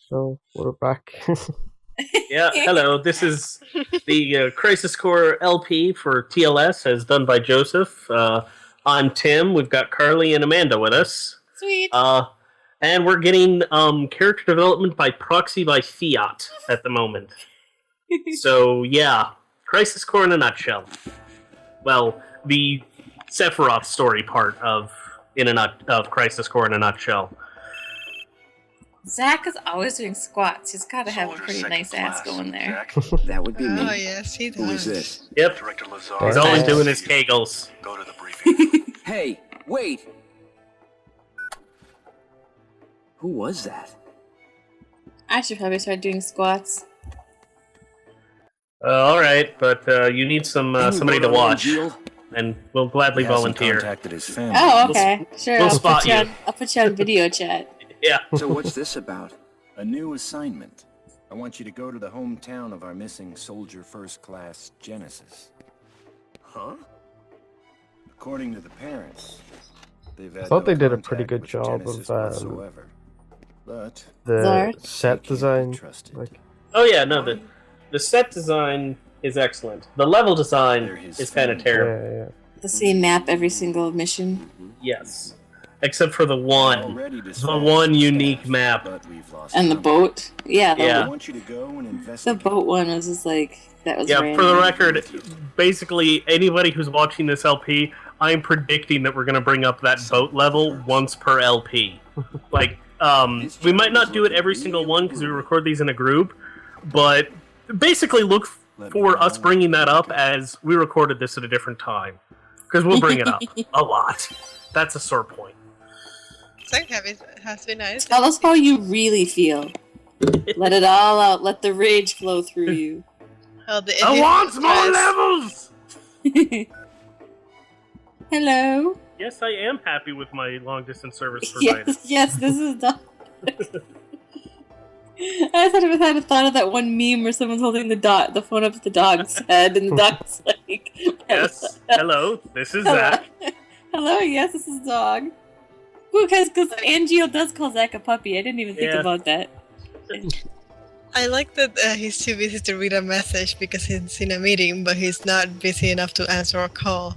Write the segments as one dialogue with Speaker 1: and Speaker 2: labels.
Speaker 1: So we're back.
Speaker 2: Yeah, hello. This is the Crisis Core LP for TLS, as done by Joseph. I'm Tim. We've got Carlie and Amanda with us.
Speaker 3: Sweet.
Speaker 2: And we're getting character development by proxy by Fiat at the moment. So, yeah, Crisis Core in a nutshell. Well, the Sephiroth story part of Crisis Core in a nutshell.
Speaker 3: Zach is always doing squats. He's got to have a pretty nice ass going there.
Speaker 4: That would be me.
Speaker 5: Oh, yes, he does.
Speaker 4: Who is this?
Speaker 2: Yep, he's always doing his kegels.
Speaker 6: Go to the briefing.
Speaker 4: Hey, wait! Who was that?
Speaker 3: I should probably start doing squats.
Speaker 2: All right, but you need somebody to watch, and we'll gladly volunteer.
Speaker 6: Contacted his family.
Speaker 3: Oh, okay. Sure,
Speaker 2: we'll spot you.
Speaker 3: I'll put you on video chat.
Speaker 2: Yeah.
Speaker 4: So what's this about?
Speaker 6: A new assignment. I want you to go to the hometown of our missing soldier first class, Genesis.
Speaker 4: Huh?
Speaker 6: According to the parents, they've had
Speaker 1: I thought
Speaker 6: no
Speaker 1: they did a
Speaker 6: contact
Speaker 1: pretty good
Speaker 6: with
Speaker 1: job
Speaker 6: Genesis
Speaker 1: of
Speaker 6: whatsoever. But
Speaker 1: the
Speaker 3: Zard?
Speaker 1: set
Speaker 6: they can't be
Speaker 1: design.
Speaker 6: trusted.
Speaker 1: Like,
Speaker 2: Oh yeah, no, the set design is excellent. The level design
Speaker 6: They're his
Speaker 2: is kind of
Speaker 6: family.
Speaker 2: terrible.
Speaker 1: yeah.
Speaker 3: The same map every single mission.
Speaker 2: Yes, except for the one
Speaker 6: Already
Speaker 2: the
Speaker 6: dispatched
Speaker 2: one
Speaker 6: staff,
Speaker 2: unique map.
Speaker 6: but we've lost
Speaker 3: And the
Speaker 6: contact.
Speaker 3: boat. Yeah,
Speaker 2: Yeah.
Speaker 6: I want you to go and
Speaker 3: the
Speaker 6: investigate.
Speaker 3: boat one was just like, that was
Speaker 2: Yeah,
Speaker 3: random.
Speaker 2: for the record, basically anybody who's watching this LP, I'm predicting that we're going to bring up that boat level once per LP. Like, we might not do it every single one because we record these in a group, but basically look for us bringing that up as we recorded this at a different time. Because we'll bring it up a lot. That's a sore point.
Speaker 5: So it has to be nice.
Speaker 3: Tell us how you really feel. Let it all out. Let the rage flow through you.
Speaker 5: Oh, the
Speaker 2: I want
Speaker 5: stress.
Speaker 2: more levels!
Speaker 3: Hello?
Speaker 2: Yes, I am happy with my long-distance service provider.
Speaker 3: Yes, this is done. I thought I had a thought of that one meme where someone's holding the phone up to the dog's head, and the dog's like,
Speaker 2: Yes, hello, this is Zach.
Speaker 3: Hello, yes, this is dog. Ooh, because Angio does call Zach a puppy. I didn't even think
Speaker 2: Yeah.
Speaker 3: about that.
Speaker 5: I like that he's too busy to read a message because he's in a meeting, but he's not busy enough to answer a call.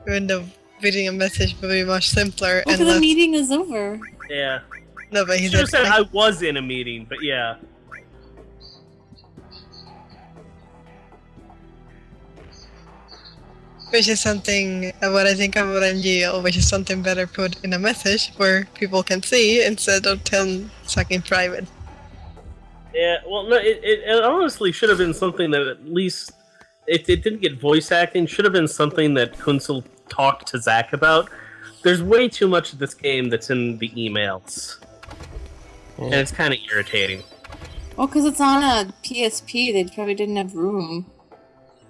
Speaker 5: Even though reading a message would be much simpler
Speaker 3: Well,
Speaker 5: and
Speaker 3: the
Speaker 5: less...
Speaker 3: meeting is over.
Speaker 2: Yeah.
Speaker 5: No, but he
Speaker 2: Should have
Speaker 5: said...
Speaker 2: said I was in a meeting, but yeah.
Speaker 5: Which is something, what I think about NGL, which is something better put in a message where people can see instead of telling Zach in private.
Speaker 2: Yeah, well, no, it honestly should have been something that at least, if it didn't get voice acting, should have been something that Kunzel talked to Zach about. There's way too much of this game that's in the emails. And it's kind of irritating.
Speaker 3: Well, because it's on a PSP, they probably didn't have room.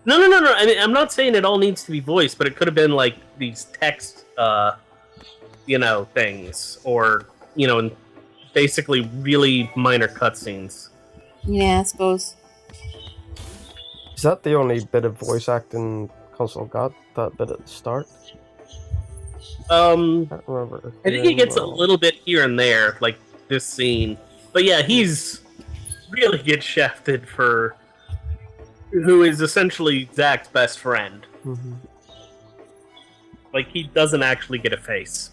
Speaker 2: No. I mean, I'm not saying it all needs to be voiced, but it could have been like these text, things, or basically really minor cutscenes.
Speaker 3: Yeah, I suppose.
Speaker 1: Is that the only bit of voice acting console got? That bit at the start? I can't remember.
Speaker 2: I think he gets a little bit here and there, like this scene. But yeah, he's really gets shafted for who is essentially Zach's best friend.
Speaker 1: Mm-hmm.
Speaker 2: Like, he doesn't actually get a face.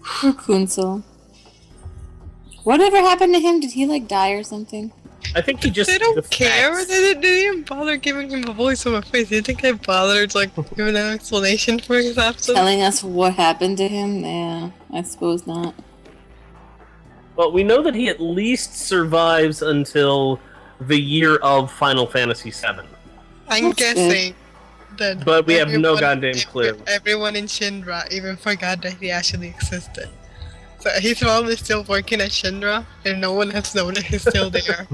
Speaker 3: Poor Kunzel. Whatever happened to him? Did he, die or something?
Speaker 2: I think he just...
Speaker 5: They don't
Speaker 2: defects.
Speaker 5: care. They didn't even bother giving him a voice on my face. You think they bothered, giving an explanation for his absence?
Speaker 3: Telling us what happened to him? Yeah, I suppose not.
Speaker 2: Well, we know that he at least survives until the year of Final Fantasy VII.
Speaker 5: I'm
Speaker 3: That's
Speaker 5: guessing that...
Speaker 2: But we have no
Speaker 5: everyone-
Speaker 2: goddamn clue.
Speaker 5: Everyone in Shinra even forgot that he actually existed. So he's probably still working at Shinra, and no one has known that he's still there.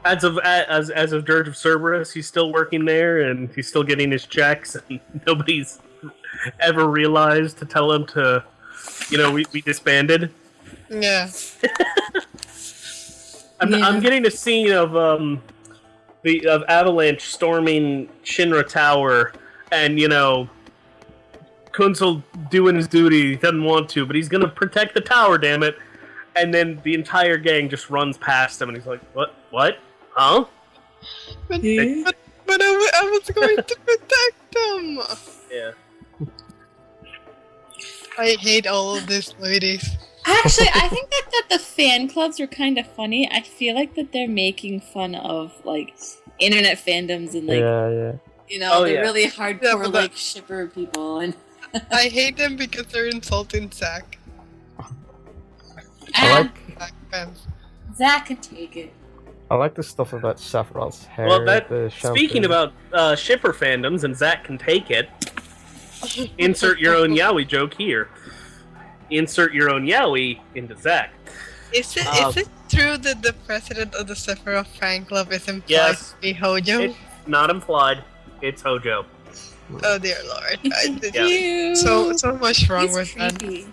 Speaker 2: As of Dirge of Cerberus, he's still working there, and he's still getting his checks, and nobody's ever realized to tell him to, we disbanded.
Speaker 5: Yeah.
Speaker 2: I'm getting a scene of Avalanche storming Shinra Tower, and Kunzel doing his duty. He doesn't want to, but he's gonna protect the tower. Damn it! and then the entire gang just runs past him, and he's like, what? Huh?
Speaker 5: But,
Speaker 3: Yeah.
Speaker 5: but I was going to protect them!
Speaker 2: Yeah.
Speaker 5: I hate all of these ladies.
Speaker 3: Actually, I think that the fan clubs are kind of funny. I feel like that they're making fun of, like, internet fandoms and, like,
Speaker 1: Yeah.
Speaker 3: you know,
Speaker 2: Oh,
Speaker 3: the
Speaker 2: yeah.
Speaker 3: really hardcore,
Speaker 5: Yeah, but
Speaker 3: like, shipper people. And
Speaker 5: I hate them because they're insulting Zach.
Speaker 1: I like
Speaker 5: Zach fans.
Speaker 3: Zach can take it.
Speaker 1: I like the stuff about Sephiroth's hair.
Speaker 2: Well,
Speaker 1: the
Speaker 2: speaking
Speaker 1: shampoo.
Speaker 2: about shipper fandoms, and Zach can take it, insert your own yaoi joke here. Insert your own yaoi into Zach.
Speaker 5: Is it true that the president of the Sephiroth fan club is implied
Speaker 2: Yes.
Speaker 5: to be Hojo?
Speaker 2: It's not implied. It's Hojo.
Speaker 5: Oh dear lord.
Speaker 2: Yeah.
Speaker 3: Ew.
Speaker 5: So much wrong
Speaker 3: He's
Speaker 5: with that.
Speaker 3: creepy.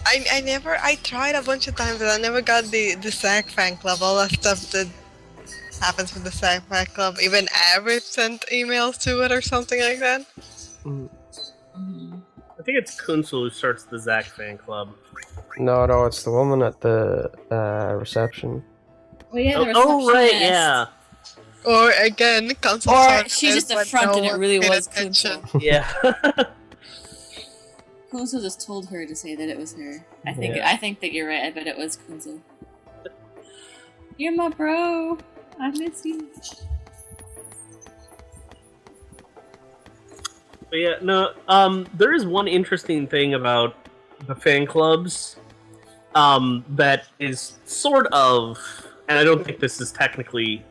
Speaker 5: I tried a bunch of times and I never got the SAG fan club, all that stuff that happens with the SAG fan club. Even Average sent emails to it or something like that.
Speaker 1: Mm.
Speaker 3: Mhm.
Speaker 2: I think it's Kunzel who starts the Zach fan club.
Speaker 1: No, it's the woman at the reception.
Speaker 3: Oh yeah, the
Speaker 2: Oh, right,
Speaker 3: receptionist.
Speaker 2: yeah.
Speaker 5: Or again, console
Speaker 3: Or
Speaker 5: started
Speaker 3: she just
Speaker 5: it, but
Speaker 3: affronted
Speaker 5: no
Speaker 3: it really
Speaker 5: one paid
Speaker 3: was
Speaker 5: attention.
Speaker 3: Kunzel.
Speaker 2: Yeah.
Speaker 3: Kunzel just told her to say that it was her. I
Speaker 2: Yeah.
Speaker 3: think that you're right. I bet it was Kunzel. You're my bro. I miss you.
Speaker 2: But yeah, no, there is one interesting thing about the fan clubs that is sort of, and I don't think this is technically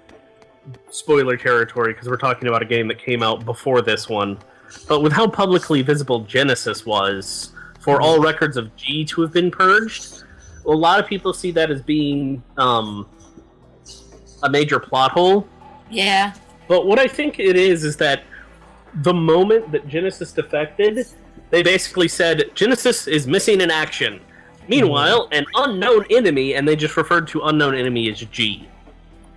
Speaker 2: spoiler territory because we're talking about a game that came out before this one, but with how publicly visible Genesis was, for all records of G to have been purged, a lot of people see that as being a major plot hole.
Speaker 3: Yeah.
Speaker 2: But what I think it is that the moment that Genesis defected, they basically said, Genesis is missing in action. Meanwhile, an unknown enemy, and they just referred to unknown enemy as G.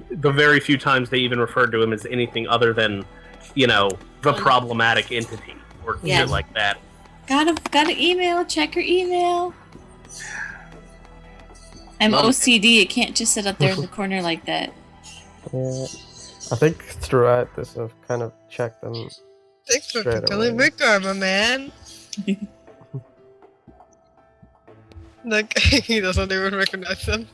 Speaker 2: The very few times they even referred to him as anything other than, you know, the problematic entity, or
Speaker 3: Yeah.
Speaker 2: shit like that.
Speaker 3: Gotta email. Check your email. I'm
Speaker 2: Love it.
Speaker 3: OCD. It can't just sit up there in the corner like that.
Speaker 1: Yeah. I think throughout this, I've kind of checked them.
Speaker 5: Thanks for
Speaker 1: Straight
Speaker 5: telling
Speaker 1: away.
Speaker 5: Big Armor, man. Like, he doesn't even recognize them.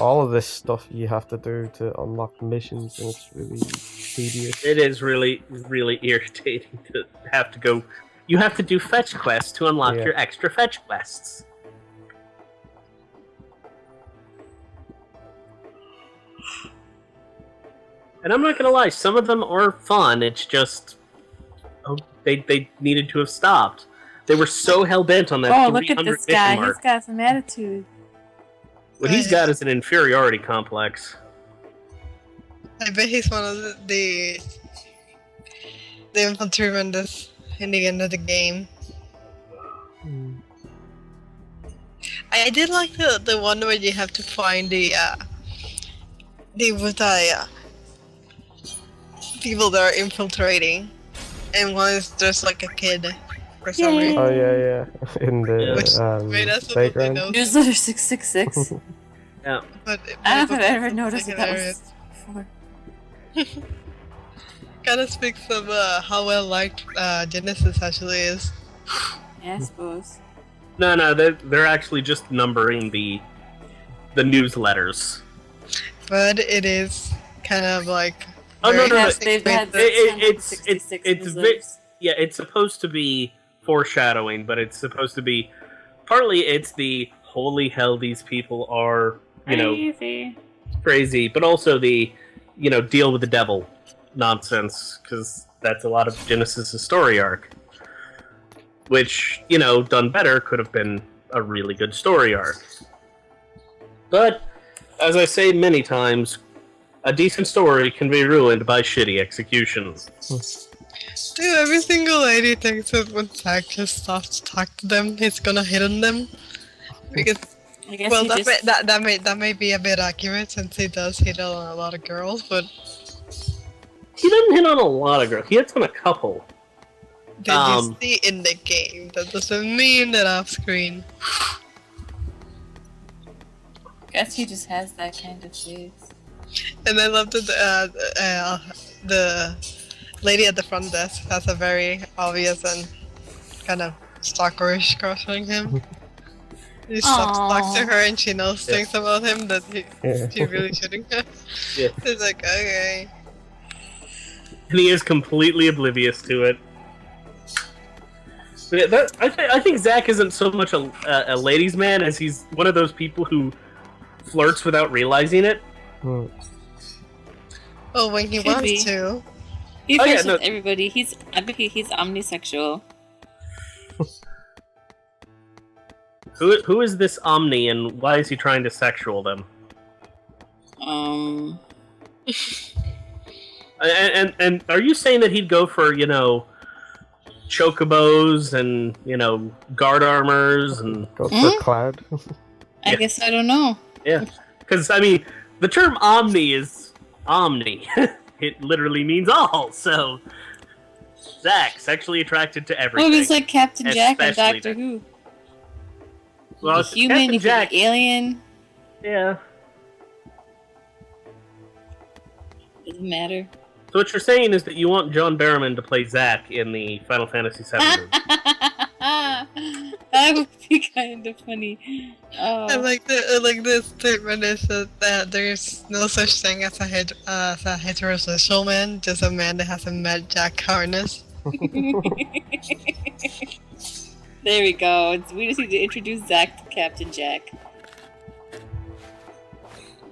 Speaker 1: All of this stuff you have to do to unlock missions, and it's really tedious.
Speaker 2: It is really, really irritating to have to go. You have to do fetch quests to unlock
Speaker 1: Yeah.
Speaker 2: your extra fetch quests. And I'm not gonna lie, some of them are fun. It's just, they needed to have stopped. They were so hell bent on that.
Speaker 3: Oh, look at
Speaker 2: 300
Speaker 3: this guy.
Speaker 2: mission mark.
Speaker 3: He's got some attitude.
Speaker 2: What he's got is an inferiority complex.
Speaker 5: I bet he's one of the infantrymen that's in the end of the game.
Speaker 1: Mm.
Speaker 5: I did like the one where you have to find the people that are infiltrating, and one is just like a kid for some
Speaker 3: Yay.
Speaker 5: reason.
Speaker 1: Oh yeah. In the
Speaker 5: Which made us absolutely
Speaker 1: playground.
Speaker 5: no
Speaker 3: Newsletter 666.
Speaker 2: Yeah.
Speaker 5: But
Speaker 3: I don't think I've ever noticed that
Speaker 5: hilarious.
Speaker 3: was before.
Speaker 5: Kind of speaks of how well liked Genesis actually is.
Speaker 3: Yeah, I suppose.
Speaker 2: No, they're actually just numbering the newsletters.
Speaker 5: But it is kind of like.
Speaker 2: Oh, no,
Speaker 5: very
Speaker 2: no, no.
Speaker 3: They've had
Speaker 2: It's
Speaker 3: 666
Speaker 2: it's
Speaker 3: newsletters.
Speaker 2: Yeah, it's supposed to be foreshadowing, but it's supposed to be partly it's the holy hell these people are, you know,
Speaker 3: Crazy.
Speaker 2: crazy, but also the, you know, deal with the devil nonsense, because that's a lot of Genesis' story arc, which, you know, done better could have been a really good story arc. But as I say many times, a decent story can be ruined by shitty executions.
Speaker 5: Dude, every single lady thinks that when Zack just stops to talk to them, he's gonna hit on them. Because,
Speaker 3: I guess
Speaker 5: well,
Speaker 3: he
Speaker 5: that,
Speaker 3: just...
Speaker 5: that may be a bit accurate since he does hit on a lot of girls, but
Speaker 2: He doesn't hit on a lot of girls. He hits on a couple.
Speaker 5: That you see in the game. That doesn't mean that off screen.
Speaker 3: Guess he just has that kind of face.
Speaker 5: And I love that the lady at the front desk has a very obvious and kind of stalkerish crush on him. He talks to her and she knows things about him that she really shouldn't have.
Speaker 2: Yeah.
Speaker 5: It's like, okay.
Speaker 2: And he is completely oblivious to it. But I think Zach isn't so much a ladies' man as he's one of those people who flirts without realizing it.
Speaker 5: Oh, when he
Speaker 3: Could
Speaker 5: wants
Speaker 3: be.
Speaker 5: to.
Speaker 3: He flirts
Speaker 2: no.
Speaker 3: with everybody. I bet he's omnisexual.
Speaker 2: Who is this Omni and why is he trying to sexual them? And are you saying that he'd go for, chocobos and, guard armors and...
Speaker 1: Go for Cloud.
Speaker 3: I guess I don't know.
Speaker 2: Yeah. Because, I mean, the term Omni is Omni. It literally means all, so... Zach, sexually attracted to everything.
Speaker 3: Well, he's like Captain Jack and
Speaker 2: Especially
Speaker 3: Doctor Who.
Speaker 2: Well,
Speaker 3: He's human,
Speaker 2: Captain
Speaker 3: he's
Speaker 2: Jack,
Speaker 3: an alien.
Speaker 2: yeah.
Speaker 3: Doesn't matter.
Speaker 2: So what you're saying is that you want John Barrowman to play Zach in the Final Fantasy VII movie.
Speaker 3: That would be kind of funny.
Speaker 5: I like the statement is that there's no such thing as a heterosexual man, just a man that hasn't met Jack Harness.
Speaker 3: There we go. We just need to introduce Zach to Captain Jack.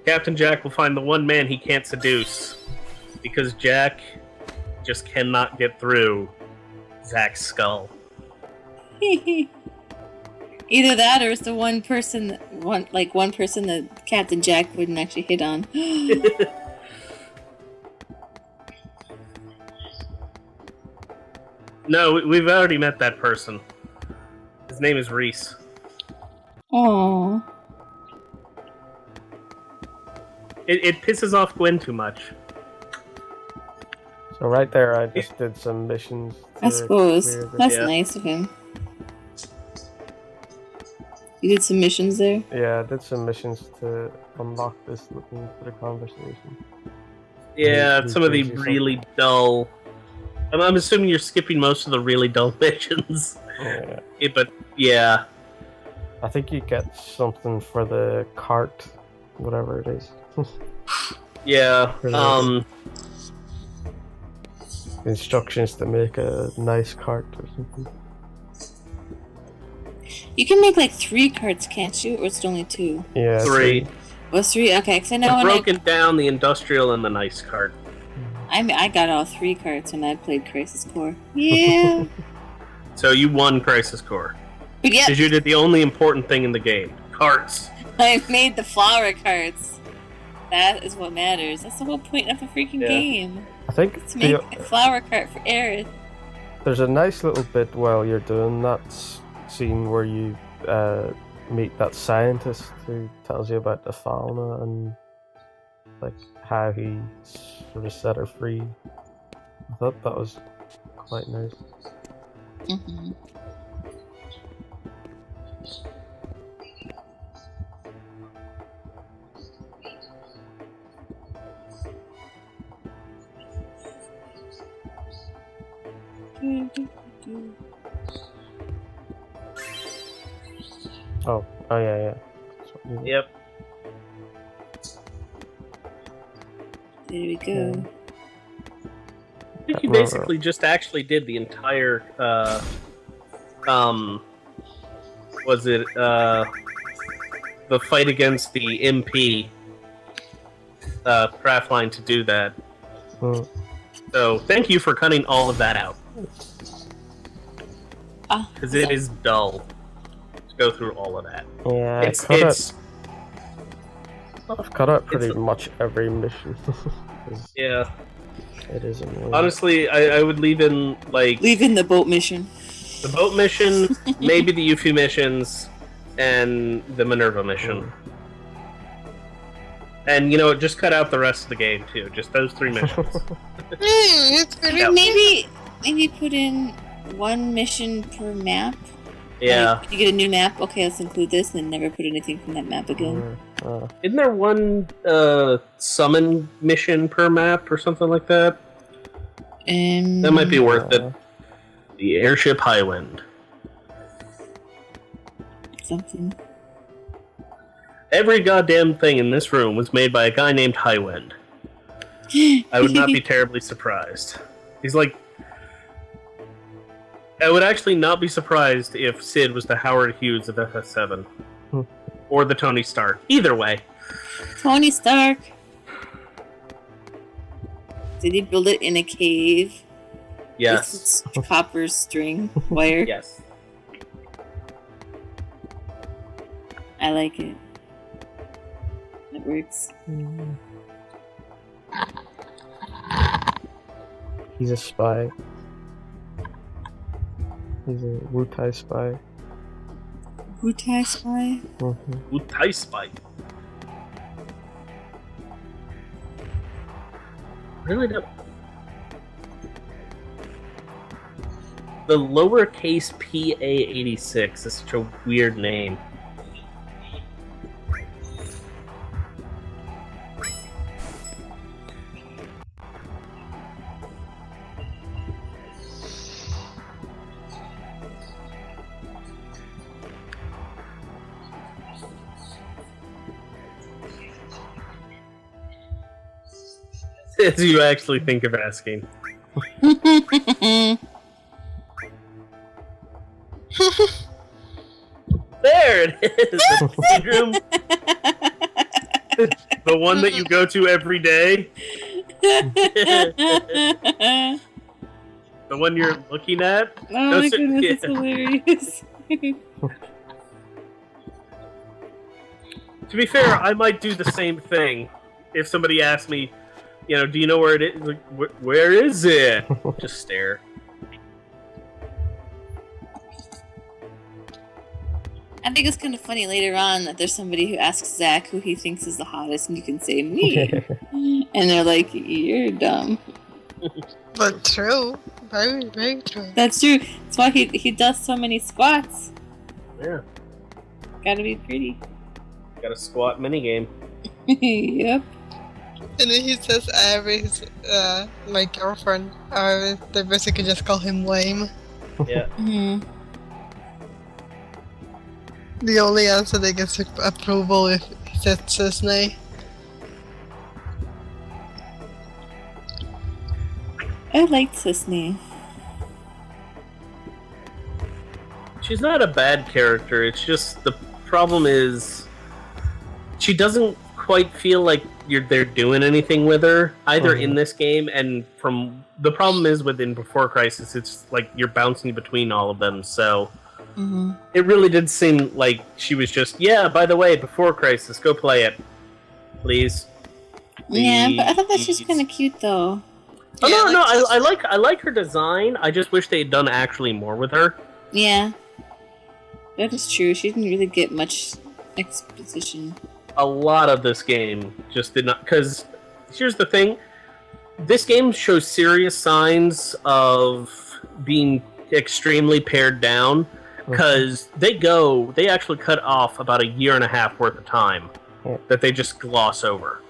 Speaker 2: Captain Jack will find the one man he can't seduce, because Jack just cannot get through Zach's skull.
Speaker 3: Either that, or it's the one person that Captain Jack wouldn't actually hit on.
Speaker 2: No, we've already met that person. His name is Reese.
Speaker 3: Aww.
Speaker 2: It pisses off Gwen too much.
Speaker 1: So right there, I just did some missions.
Speaker 3: I suppose.
Speaker 1: clear the-
Speaker 3: That's
Speaker 2: Yeah.
Speaker 3: nice of him. You did some missions there?
Speaker 1: Yeah, I did some missions to unlock this little bit of conversation.
Speaker 2: Yeah,
Speaker 1: He
Speaker 2: some of the
Speaker 1: brings you
Speaker 2: really dull... I'm assuming you're skipping most of the really dull missions.
Speaker 1: Yeah.
Speaker 2: But, yeah.
Speaker 1: I think you get something for the cart, whatever it is.
Speaker 2: Yeah,
Speaker 1: Instructions to make a nice cart or something.
Speaker 3: You can make like 3 carts, can't you? Or is it only 2?
Speaker 1: Yeah,
Speaker 2: 3.
Speaker 3: Oh, 3? Okay, because I know
Speaker 2: I've
Speaker 3: when
Speaker 2: broken down the industrial and the nice cart.
Speaker 3: I got all 3 carts when I played Crisis Core. Yeah.
Speaker 2: So you won Crisis Core.
Speaker 3: But yeah,
Speaker 2: Because you did the only important thing in the game. Carts.
Speaker 3: I made the flower carts. That is what matters. That's the whole point of a freaking
Speaker 2: Yeah.
Speaker 3: game.
Speaker 1: I think
Speaker 3: To make a flower cart for Aerith.
Speaker 1: there's a nice little bit while you're doing that scene where you meet that scientist who tells you about the fauna and like how he sort of set her free. I thought that was quite nice.
Speaker 3: Mm-hmm.
Speaker 1: Oh yeah.
Speaker 2: Yep.
Speaker 3: There we go.
Speaker 1: Yeah.
Speaker 2: I think you basically just actually did the entire, was it, the fight against the MP, craft line to do that.
Speaker 1: Mm.
Speaker 2: So, thank you for cutting all of that out.
Speaker 3: Ah,
Speaker 2: Because it is dull to go through all of that.
Speaker 1: Yeah, I've cut out pretty much every mission. 'Cause
Speaker 2: Yeah.
Speaker 1: it is annoying.
Speaker 2: Honestly, I would leave in, like,
Speaker 3: leaving the boat mission.
Speaker 2: the boat mission, maybe the Yuffie missions, and the Minerva mission. And, just cut out the rest of the game, too. Just those 3 missions.
Speaker 5: It's pretty
Speaker 2: Yeah.
Speaker 3: Maybe put in one mission per map?
Speaker 2: Yeah.
Speaker 3: You get a new map? Okay, let's include this and never put anything from that map again.
Speaker 2: Isn't there one summon mission per map or something like that? That might be worth it. The airship Highwind.
Speaker 3: Something.
Speaker 2: Every goddamn thing in this room was made by a guy named Highwind. I would not be terribly surprised. He's like... I would actually not be surprised if Sid was the Howard Hughes of FS7. Or the Tony Stark. Either way.
Speaker 3: Tony Stark. Did he build it in a cave?
Speaker 2: Yes.
Speaker 3: With copper string wire?
Speaker 2: Yes.
Speaker 3: I like it. That works.
Speaker 1: He's a spy. He's a Wutai spy.
Speaker 3: Wutai spy?
Speaker 2: Wutai spy. Really don't. The lowercase PA86 is such a weird name. As you actually think of asking. There it is! The bedroom. The one that you go to every day. The one you're looking at.
Speaker 3: Oh my goodness, it's hilarious.
Speaker 2: To be fair, I might do the same thing if somebody asked me, you know, do you know where it is? Like, where is it? Just stare.
Speaker 3: I think it's kind of funny later on that there's somebody who asks Zach who he thinks is the hottest, and you can say me. And they're like, you're dumb.
Speaker 5: But true. Very, very true.
Speaker 3: That's true. That's why he does so many squats.
Speaker 2: Yeah.
Speaker 3: Gotta be pretty.
Speaker 2: Got a squat minigame.
Speaker 3: Yep.
Speaker 5: And then he says my girlfriend, they basically just call him lame.
Speaker 2: Yeah.
Speaker 5: The only answer they get approval if he says Cisney.
Speaker 3: I liked Cisney.
Speaker 2: She's not a bad character, it's just the problem is she doesn't quite feel like they're doing anything with her, either in this game and from... The problem is within Before Crisis, it's like you're bouncing between all of them, so... It really did seem like she was just, yeah, by the way, Before Crisis, go play it. Please.
Speaker 3: Yeah, but I thought that she was kind of cute, though.
Speaker 2: Oh, no, I like her design, I just wish they had done actually more with her.
Speaker 3: Yeah. That is true, she didn't really get much exposition.
Speaker 2: A lot of this game just did not, because here's the thing, this game shows serious signs of being extremely pared down, because they actually cut off about 1.5 years worth of time that they just gloss over.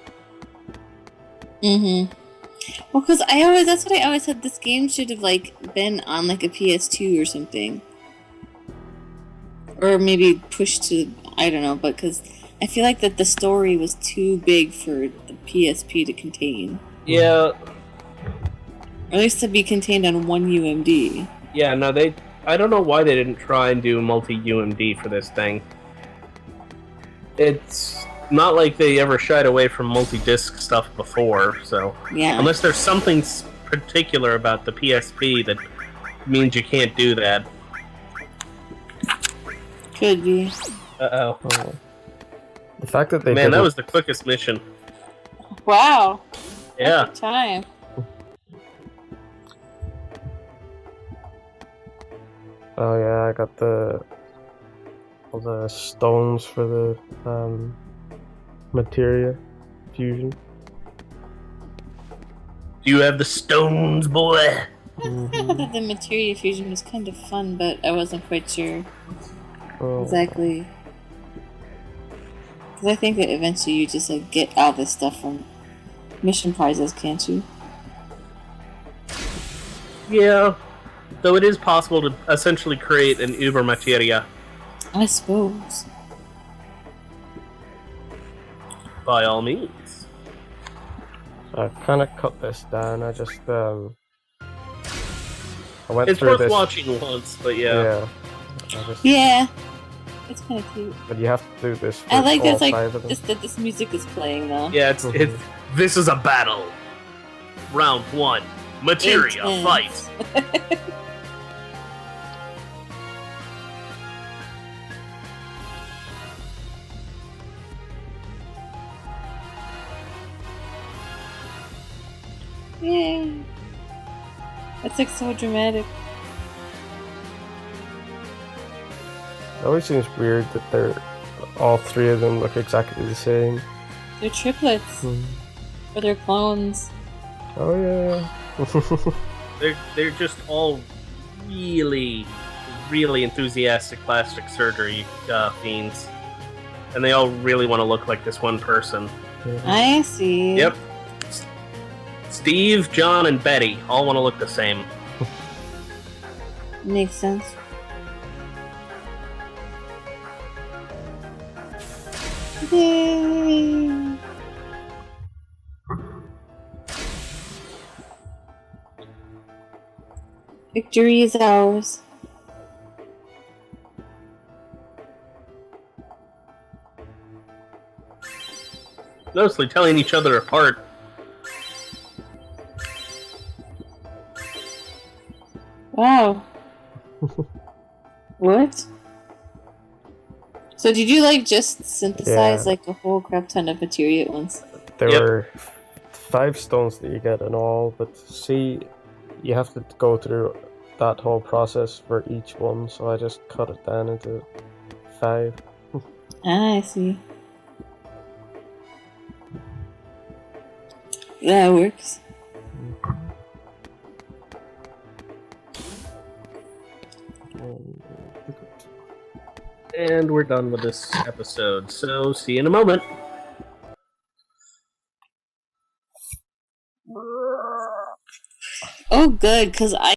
Speaker 3: Well, because that's what I always said, this game should have been on a PS2 or something, or maybe pushed to, I don't know, but because I feel like that the story was too big for the PSP to contain.
Speaker 2: Yeah.
Speaker 3: Or at least to be contained on one UMD.
Speaker 2: Yeah, no, I don't know why they didn't try and do multi-UMD for this thing. It's not like they ever shied away from multi-disc stuff before, so...
Speaker 3: Yeah.
Speaker 2: Unless there's something particular about the PSP that means you can't do that.
Speaker 3: Could be.
Speaker 2: Uh-oh.
Speaker 1: The fact that they
Speaker 2: Man, that was the quickest mission.
Speaker 3: Wow.
Speaker 2: Yeah.
Speaker 3: That's time.
Speaker 1: Oh yeah, I got all the stones for the materia fusion.
Speaker 2: Do you have the stones, boy?
Speaker 3: I thought the materia fusion was kind of fun, but I wasn't quite sure
Speaker 1: Oh.
Speaker 3: exactly. Because I think that eventually you just like get all this stuff from mission prizes, can't you?
Speaker 2: Yeah, though it is possible to essentially create an Uber Materia.
Speaker 3: I suppose.
Speaker 2: By all means.
Speaker 1: I kind of cut this down. I just I went
Speaker 2: It's
Speaker 1: through
Speaker 2: worth
Speaker 1: this.
Speaker 2: watching once, but yeah.
Speaker 1: Yeah. I just,
Speaker 3: Yeah, it's kind of cute.
Speaker 1: But you have to do this. For
Speaker 3: I like
Speaker 1: all
Speaker 3: that like
Speaker 1: five of them.
Speaker 3: this music is playing though.
Speaker 2: Yeah, it's this is a battle. Round 1. Materia,
Speaker 3: Intense.
Speaker 2: fight.
Speaker 3: Yay! That's like so dramatic.
Speaker 1: It always seems weird that they're all three of them look exactly the same.
Speaker 3: They're triplets. Or they're clones.
Speaker 1: Oh yeah.
Speaker 2: They're just all really, really enthusiastic plastic surgery fiends. And they all really want to look like this one person.
Speaker 3: I see.
Speaker 2: Yep. Steve, John, and Betty all want to look the same.
Speaker 3: Makes sense. Yay! Victory is ours.
Speaker 2: Mostly telling each other apart.
Speaker 3: Wow. What? So did you like just synthesize
Speaker 1: Yeah.
Speaker 3: like a whole crap ton of materia at once?
Speaker 1: There
Speaker 2: Yep.
Speaker 1: were 5 stones that you get in all, but see, you have to go through that whole process for each one, so I just cut it down into 5.
Speaker 3: Ah, I see. That works.
Speaker 2: And we're done with this episode, so see you in a moment.
Speaker 3: Oh, good, because I